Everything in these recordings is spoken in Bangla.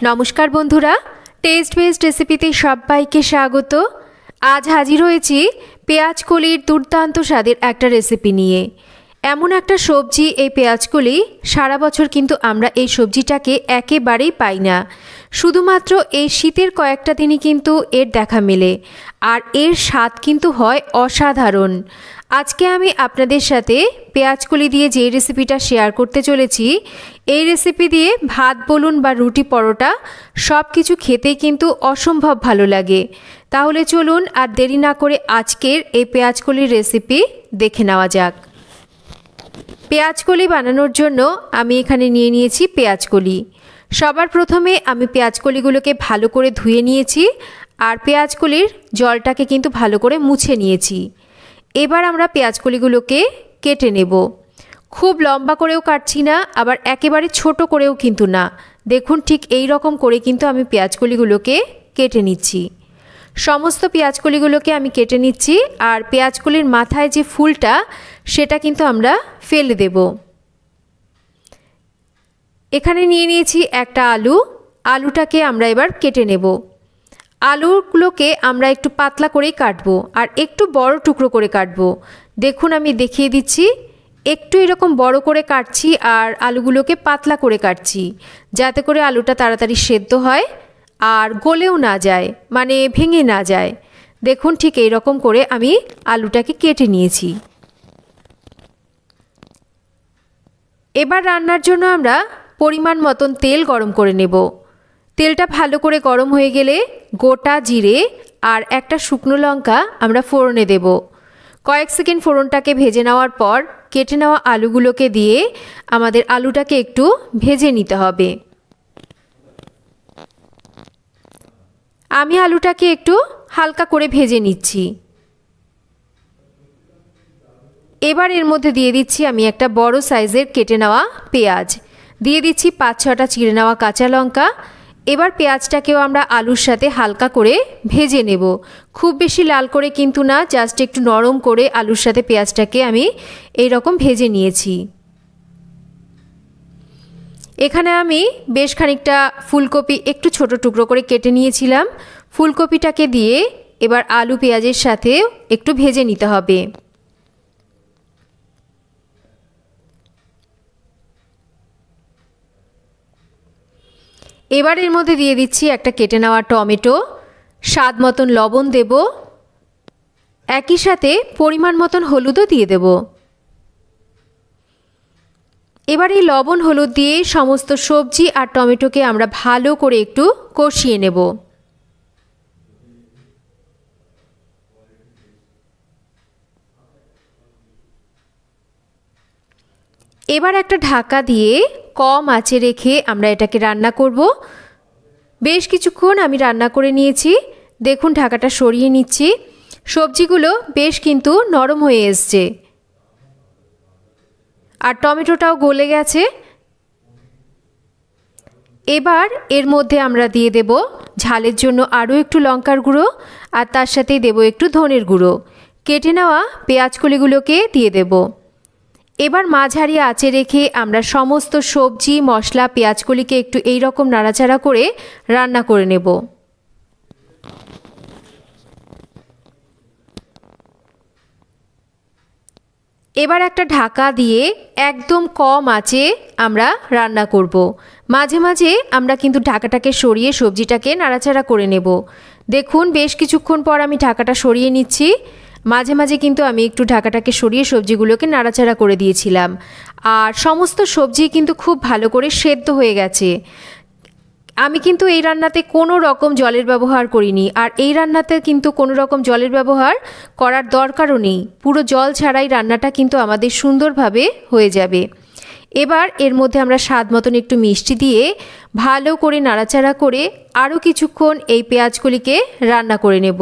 নমস্কার বন্ধুরা, টেস্ট বেস্ট রেসিপিতে সবাইকে স্বাগত। আজ হাজির হয়েছি পেঁয়াজকলির দুর্দান্ত স্বাদের একটা রেসিপি নিয়ে। এমন একটা সবজি এই পেঁয়াজকলি, সারা বছর কিন্তু আমরা এই সবজিটাকে একেবারেই পাই না। শুধুমাত্র এই শীতের কয়েকটা দিনই কিন্তু এর দেখা মেলে, আর এর স্বাদ কিন্তু হয় অসাধারণ। আজকে আমি আপনাদের সাথে পেঁয়াজকলি দিয়ে যে রেসিপিটা শেয়ার করতে চলেছি, এই রেসিপি দিয়ে ভাত বলুন বা রুটি পরোটা সব কিছু খেতেই কিন্তু অসম্ভব ভালো লাগে। তাহলে চলুন আর দেরি না করে আজকের এই পেঁয়াজকলির রেসিপি দেখে নেওয়া যাক। পেঁয়াজকলি বানানোর জন্য আমি এখানে নিয়ে নিয়েছি পেঁয়াজকলি। সবার প্রথমে আমি পেঁয়াজকলিগুলোকে ভালো করে ধুয়ে নিয়েছি, আর পেঁয়াজকলির জলটাকে কিন্তু ভালো করে মুছে নিয়েছি। এবার আমরা পেঁয়াজকলিগুলোকে কেটে নেব। খুব লম্বা করেও কাটছি না, আবার একেবারে ছোট করেও কিন্তু না। দেখুন, ঠিক এই রকম করে কিন্তু আমি পেঁয়াজকলিগুলোকে কেটে নিচ্ছি। সমস্ত পেঁয়াজকলিগুলোকে আমি কেটে নিচ্ছি, আর পেঁয়াজকলির মাথায় যে ফুলটা সেটা কিন্তু আমরা ফেলে দেব। এখানে নিয়ে নিয়েছি একটা আলু। আলুটাকে আমরা এবার কেটে নেব। আলুগুলোকে আমরা একটু পাতলা করেই কাটবো, আর একটু বড় টুকরো করে কাটবো। দেখুন, আমি দেখিয়ে দিচ্ছি। একটু এরকম বড় করে কাটছি, আর আলুগুলোকে পাতলা করে কাটছি, যাতে করে আলুটা তাড়াতাড়ি সেদ্ধ হয় আর গলেও না যায়, মানে ভেঙে না যায়। দেখুন, ঠিক এই রকম করে আমি আলুটাকে কেটে নিয়েছি। এবার রান্নার জন্য আমরা পরিমাণ মতন তেল গরম করে নেব। তেলটা ভালো করে গরম হয়ে গেলে গোটা জিরে আর একটা শুকনো লঙ্কা আমরা ফোড়নে দেব। কয়েক সেকেন্ড ফোড়নটাকে ভেজে নেওয়ার পর কেটে নেওয়া আলুগুলোকে দিয়ে আমাদের আলুটাকে একটু ভেজে নিতে হবে। আমি আলুটাকে একটু হালকা করে ভেজে নিচ্ছি। এবার এর মধ্যে দিয়ে দিচ্ছি আমি একটা বড় সাইজের কেটে নেওয়া পেঁয়াজ, দিয়ে দিচ্ছি 5-6টা চিড়ে নেওয়া কাঁচা লঙ্কা। এবার পেঁয়াজটাকেও আমরা আলুর সাথে হালকা করে ভেজে নেব। খুব বেশি লাল করে কিন্তু না, জাস্ট একটু নরম করে আলুর সাথে পেঁয়াজটাকে আমি এই রকম ভেজে নিয়েছি। এখানে আমি বেশ খানিকটা ফুলকপি একটু ছোট টুকরো করে কেটে নিয়েছিলাম। ফুলকপিটাকে দিয়ে এবার আলু পেঁয়াজের সাথে একটু ভেজে নিতে হবে। এবার এর মধ্যে দিয়ে দিচ্ছি একটা কেটে নেওয়া টমেটো, স্বাদ মতন লবণ দেব, একই সাথে পরিমাণ মতন হলুদও দিয়ে দেব। এবার এই লবণ হলুদ দিয়ে সমস্ত সবজি আর টমেটোকে আমরা ভালো করে একটু কষিয়ে নেব। এবার একটা ঢাকা দিয়ে কম আঁচে রেখে আমরা এটাকে রান্না করব। বেশ কিছুক্ষণ আমি রান্না করে নিয়েছি। দেখুন, ঢাকাটা সরিয়ে নিচ্ছি। সবজিগুলো বেশ কিন্তু নরম হয়ে এসছে, আর টমেটোটাও গলে গেছে। এবার এর মধ্যে আমরা দিয়ে দেব ঝালের জন্য আরও একটু লঙ্কার গুঁড়ো, আর তার সাথেই দেব একটু ধনের গুঁড়ো। কেটে নেওয়া পেঁয়াজকলিগুলোকে দিয়ে দেব। এবার মাঝারি আঁচে রেখে আমরা সমস্ত সবজি মশলা পেঁয়াজকলিকে একটু এই রকম নাড়াচাড়া করে রান্না করে নেব। এবার একটা ঢাকা দিয়ে একদম কম আঁচে আমরা রান্না করব। মাঝে মাঝে আমরা কিন্তু ঢাকাটাকে সরিয়ে সবজিটাকে নাড়াচাড়া করে নেব। দেখুন, বেশ কিছুক্ষণ পর আমি ঢাকাটা সরিয়ে নিচ্ছি। মাঝে মাঝে কিন্তু আমি একটু ঢাকাটাকে সরিয়ে সবজিগুলোকে নাড়াচাড়া করে দিয়েছিলাম, আর সমস্ত সবজি কিন্তু খুব ভালো করে সেদ্ধ হয়ে গেছে। আমি কিন্তু এই রান্নাতে কোনো রকম জলের ব্যবহার করিনি, আর এই রান্নাতে কিন্তু কোনো রকম জলের ব্যবহার করার দরকারও নেই। পুরো জল ছাড়াই রান্নাটা কিন্তু আমাদের সুন্দরভাবে হয়ে যাবে। এবার এর মধ্যে আমরা স্বাদ মতন একটু মিষ্টি দিয়ে ভালো করে নাড়াচাড়া করে আরও কিছুক্ষণ এই পেঁয়াজকলিকে রান্না করে নেব।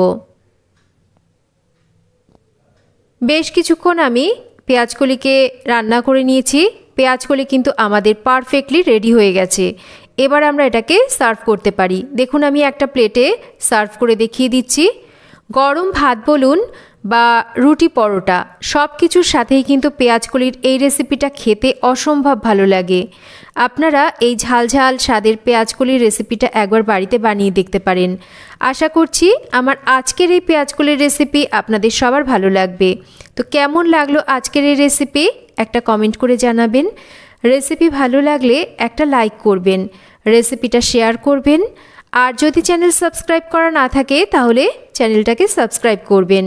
বেশ কিছুক্ষণ আমি পেঁয়াজকলিকে রান্না করে নিয়েছি। পেঁয়াজকলি কিন্তু আমাদের পারফেক্টলি রেডি হয়ে গেছে। এবার আমরা এটাকে সার্ভ করতে পারি। দেখুন, আমি একটা প্লেটে সার্ভ করে দেখিয়ে দিচ্ছি। গরম ভাত বলুন বা রুটি পরোটা সব কিছুর সাথেই কিন্তু পেঁয়াজকলির এই রেসিপিটা খেতে অসম্ভব ভালো লাগে। আপনারা এই ঝালঝাল স্বাদের পেঁয়াজকলির রেসিপিটা একবার বাড়িতে বানিয়ে দেখতে পারেন। আশা করছি আমার আজকের এই পেঁয়াজকলির রেসিপি আপনাদের সবার ভালো লাগবে। তো কেমন লাগলো আজকের এই রেসিপি একটা কমেন্ট করে জানাবেন। রেসিপি ভালো লাগলে একটা লাইক করবেন, রেসিপিটা শেয়ার করবেন। আর যদি চ্যানেল সাবস্ক্রাইব করা না থাকে তাহলে চ্যানেলটাকে সাবস্ক্রাইব করবেন।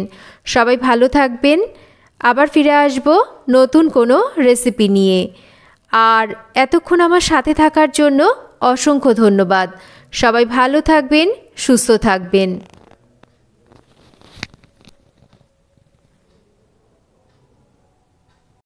সবাই ভালো থাকবেন। আবার ফিরে আসব নতুন কোনো রেসিপি নিয়ে। আর এতক্ষণ আমার সাথে থাকার জন্য অসংখ্য ধন্যবাদ। সবাই ভালো থাকবেন, সুস্থ থাকবেন।